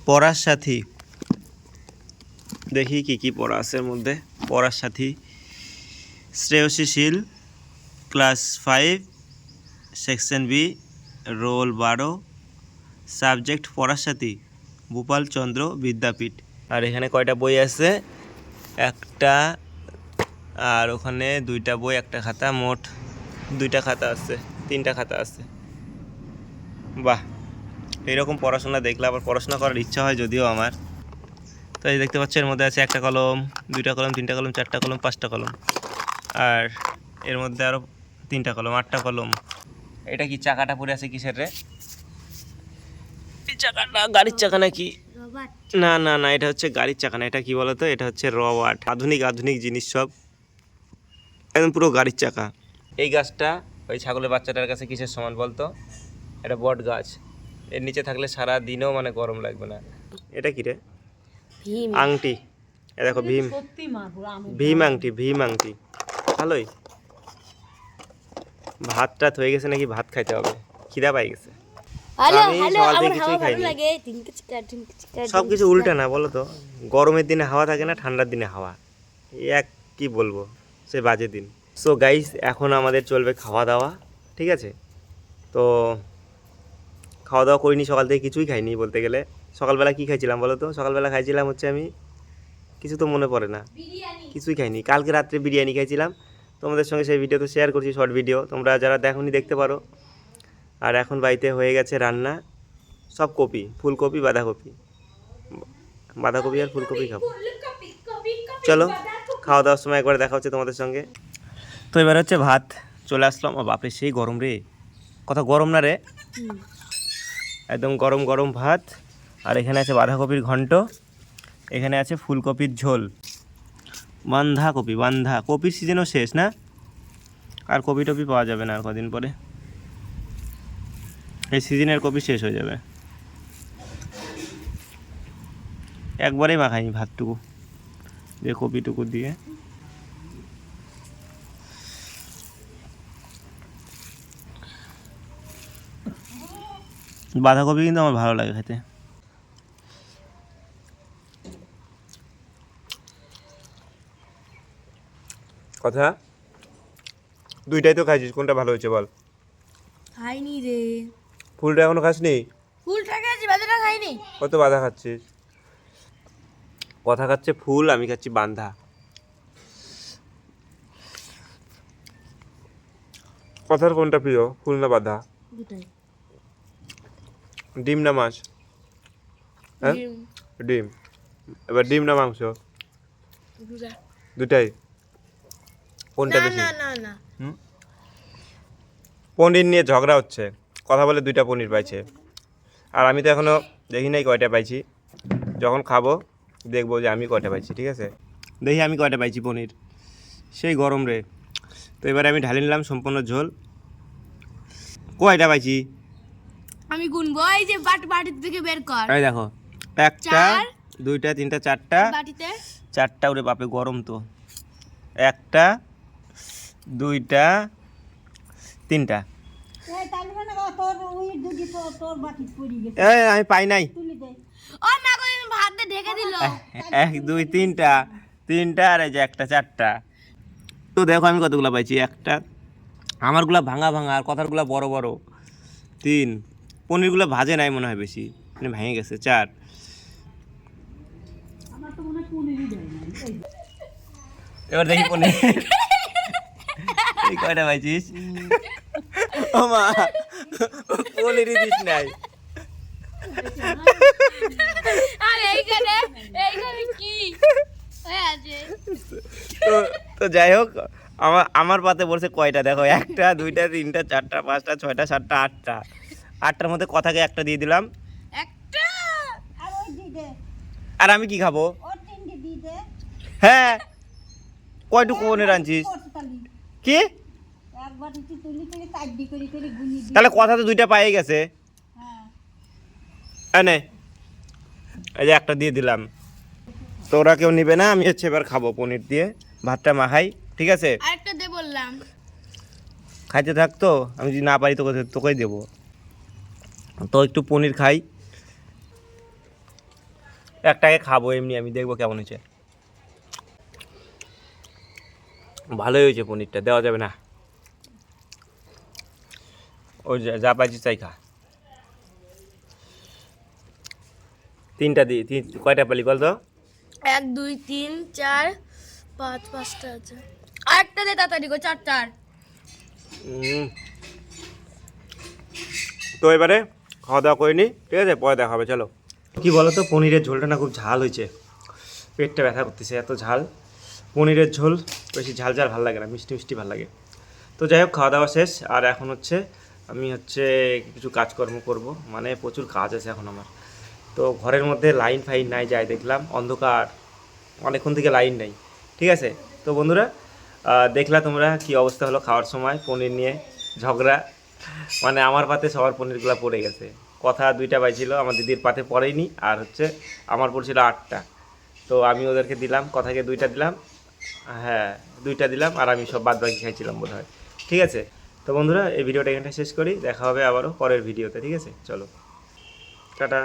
পড়ার সাথী, দেখি কি কি পড়া আছে এর মধ্যে। পড়ার সাথী, Shreyasi Shil, class 5, section B, roll 12, subject পড়ার সাথী, ভূপাল চন্দ্র বিদ্যাপীঠ। আর এখানে কয়টা বই আছে? একটা, আর ওখানে 2টা বই, একটা খাতা, মোট 2টা খাতা আছে, 3টা খাতা আছে। বাহ, এইরকম পড়াশোনা দেখলে আবার পড়াশোনা করার ইচ্ছা হয় যদিও আমার। তো এই দেখতে পাচ্ছ এর মধ্যে আছে একটা কলম, 2টা কলম, 3টা কলম, 4টা কলম, 5টা কলম, আর এর মধ্যে আরও 3টা কলম, 8টা কলম। এটা কি চাকাটা পড়ে আছে কিসের রে? এই চাকাটা গাড়ির চাকা নাকি? না না না, এটা হচ্ছে গাড়ির চাকা না। এটা কি বলতো, এটা হচ্ছে রবার্ট। আধুনিক আধুনিক জিনিস সব, একদম পুরো গাড়ির চাকা। এই গাছটা ওই ছাগলের বাচ্চাটার কাছে কিসের সমান বলতো? এটা বট গাছ। এর নিচে থাকলে সারা দিনও মানে গরম লাগবে না। এটা কি রে? আংটি। এ দেখো ভীম, ভীম আংটি, ভীম আংটি। ভালোই। ভাতটা হয়ে গেছে নাকি? ভাত খাইতে হবে, খিদা পাই গেছে। আমি সকাল থেকে কিছুই খাইনি। সব কিছু উল্টা না বলো তো? গরমের দিনে হাওয়া থাকে না, ঠান্ডার দিনে হাওয়া, এক কি বলবো, সে বাজে দিন। সো গাইস, এখন আমাদের চলবে খাওয়া দাওয়া, ঠিক আছে? তো খাওয়া দাওয়া করিনি, সকাল থেকে কিছুই খাইনি বলতে গেলে। সকালবেলা কি খাইছিলাম বলো তো? সকালবেলা খাইছিলাম হচ্ছে, আমি কিছু তো মনে পড়ে না, কিছুই খাইনি। কালকে রাত্রে বিরিয়ানি খাইছিলাম, তোমাদের সঙ্গে সেই ভিডিও তো শেয়ার করছি, শর্ট ভিডিও, তোমরা যারা দেখোনি দেখতে পারো। আর এখন বাড়িতে হয়ে গেছে রান্না, সব কপি, ফুলকপি, বাঁধাকপি, বাঁধাকপি আর ফুলকপি খাবো। চলো খাওয়া দাওয়ার সময় একবার দেখা হচ্ছে তোমাদের সঙ্গে। তো এবার হচ্ছে ভাত চলে আসলাম। বাপরে সেই গরম রে, কথা গরম না রে, একদম গরম গরম ভাত। আর এখানে আছে বাঁধাকপির ঘন্ট, এখানে আছে ফুলকপির ঝোল, বাঁধাকপি, বাঁধা কপির সিজনও শেষ না, আর কপি টপি পাওয়া যাবে না আর কদিন পরে, এই সিজনের কপি শেষ হয়ে যাবে। একবারেই মাখাইনি ভাতটুকু দিয়ে, কপিটুকু দিয়ে। বাঁধাকপি কিন্তু আমার ভালো লাগে খেতে। কথা, দুইটাই তো খাইছিস, কোনটা ভালো হয়েছে বল? খাইনি রে। ফুলটা এখনো খাসনি? ফুলটা খাইছি, বাঁধাটা খাইনি। কত বাঁধা খাচ্ছিস? কথা খাচ্ছে ফুল, আমি খাচ্ছি বাঁধা। কথার কোনটা প্রিয়, ফুল না বাঁধা? দুটাই। ডিম না মাছ? হ্যাঁ ডিম। এবার ডিম না মাংস? দুটাই। কোনটা বেশি? না না না, পনির নিয়ে ঝগড়া হচ্ছে, কথা বলে 2টা পনির পাইছে, আর আমি তো এখনো দেখি নাই কয়টা পাইছি। যখন খাবো দেখবো যে আমি কয়টা পাইছি, ঠিক আছে? দেখি আমি কয়টা পাইছি পনির। সেই গরম রে। তো এবারে আমি ঢালি নিলাম সম্পূর্ণ ঝোল। কয়টা পাইছি আমি গুনবো। এই যে বাটি থেকে বের কর। এই দেখো, 1টা 2টা 3টা 4টা, বাটিতে 4টা। ওরে বাপে গরম তো। 1টা 2টা 3টা। আমি পাই নাই। ও মা গো, ভাত ঢেকে দিল। 1 2 3টা, 3টা, আর এই যে 1টা 4টা। তো দেখো আমি কতগুলো পাইছি। একটা, আমারগুলা ভাঙা ভাঙা, আর কথারগুলা বড় বড়। 3, পনিরগুলো ভাজে নাই মনে হয় বেশি, মানে ভেঙে গেছে। 4, এবার দেখি পনির এই কয়টা পাইছিস? ও মা, পনিরই দিস নাই। আর এইখানে কি হয়ে আছে? তো তো যাই হোক, আমার পাতে বলছে কয়টা দেখো, 1টা 2টা 3টা 4টা 5টা 6টা 7টা 8টা। 8টার মধ্যে কথাকে একটা দিয়ে দিলাম। একটা আর আমি কি খাবো? হ্যাঁ, কয়টুকু পনির আনছিস? কি তাহলে কথা তো 2টা পাই গেছে। এনে এই যে একটা দিয়ে দিলাম। তো ওরা কেউ নিবে না, আমি হচ্ছে এবার খাবো পনির দিয়ে, ভাতটা মাখাই, ঠিক আছে? আরেকটা দে বললাম। খাইতে থাকতো, আমি যদি না পারি তোকেই দেবো। তো একটু পনির খাই। একটাকে খাবো এমনি, আমি দেখবো কেমন হয়েছে। ভালোই হয়েছে পনিরটা, দেওয়া যাবে না। ওই যা পাইছি তাই খা। তিনটা কয়টা পেলি বল তো? 1 2 3 4 5 5টা আছে। আরেকটা দে তাড়াতাড়ি গো, 4 উম, তো এবারে খাওয়া দাওয়া করে নি, ঠিক আছে, পরে দেখা হবে, চলো। কি বলো তো, পনিরের ঝোলটা না খুব ঝাল হয়েছে, পেটটা ব্যথা করতেছে, এত ঝাল। পনিরের ঝোল বেশি ঝাল ঝাল ভালো লাগে না, মিষ্টি মিষ্টি ভালো লাগে। তো যাই হোক, খাওয়া দাওয়া শেষ। আর এখন হচ্ছে আমি কিছু কাজকর্ম করব, মানে প্রচুর কাজ আছে এখন আমার। তো ঘরের মধ্যে লাইন ফাইন নাই, যাই দেখলাম অন্ধকার, অনেকক্ষণ থেকে লাইন নেই, ঠিক আছে। তো বন্ধুরা, দেখলা তোমরা কি অবস্থা হলো খাওয়ার সময়, পনির নিয়ে ঝগড়া। মানে আমার পাতে সবার পনিরগুলো পড়ে গেছে। কথা 2টা পাইছিল, আমার দিদির পাতে পড়েনি, আর আমার পড়ছিল 8টা। তো আমি ওদেরকে দিলাম, কথাকে 2টা দিলাম, হ্যাঁ 2টা দিলাম, আর আমি সব বাদ বাকি খাইছিলাম বোধ হয়, ঠিক আছে। তো বন্ধুরা, এই ভিডিওটা এখানটা শেষ করি, দেখা হবে আবারও পরের ভিডিওতে, ঠিক আছে, চলো টাটা।